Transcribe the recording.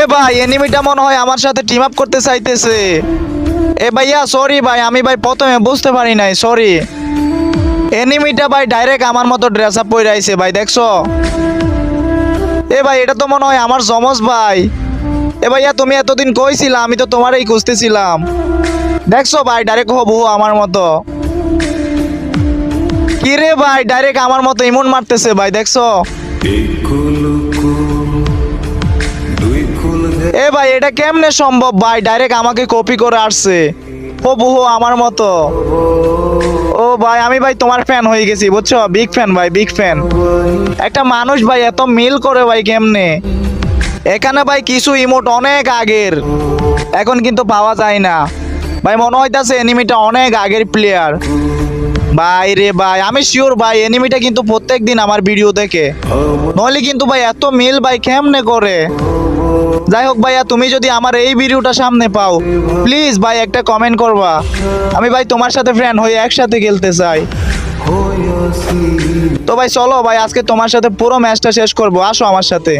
এ ভাই এনিমিটা মনে হয় আমার সাথে টিম আপ করতে চাইতেছে। এ ভাইয়া সরি ভাই, আমি ভাই প্রথমে বুঝতে পারি নাই, সরি। এনিমিটা ভাই ডাইরেক্ট আমার মতো ড্রেস আপ পরে আইছে ভাই, দেখছো? এ ভাই এটা তো মনে হয় আমার জমজ ভাই। এ ভাইয়া তুমি এতদিন কইছিলা, আমি তো তোমারই খুঁজতেছিলাম। দেখছো ভাই ডাইরেক্ট হবু আমার মতো। কি রে ভাই ডাইরেক্ট আমার মতো ইমন মারতেছে ভাই, দেখছো? এ ভাই এটা কেমনে সম্ভব ভাই, ডাইরেক্ট আমাকে কপি করে আসছে হবু আমার মতো। ও ভাই আমি ভাই তোমার ফ্যান হয়ে গেছি বুঝছো, বিগ ফ্যান ভাই, বিগ ফ্যান। একটা মানুষ ভাই এত মিল করে ভাই কেমনে? এখানে ভাই কিছু ইমোট অনেক আগের, এখন কিন্তু পাওয়া যায় না ভাই। মনে হইতাছে এনিমিটা অনেক আগের প্লেয়ার ভাই। রে ভাই আমি শিওর ভাই এনিমিটা কিন্তু প্রত্যেকদিন আমার ভিডিও দেখে, নইলে কিন্তু ভাই এত মিল ভাই কেমনে করে? যাই হোক ভাইয়া, তুমি যদি আমার এই ভিডিওটা সামনে পাও প্লিজ ভাই একটা কমেন্ট করবা, আমি ভাই তোমার সাথে ফ্রেন্ড হয়ে একসাথে খেলতে চাই। তো ভাই চলো ভাই আজকে তোমার সাথে পুরো ম্যাচটা শেষ করবো, আসো আমার সাথে।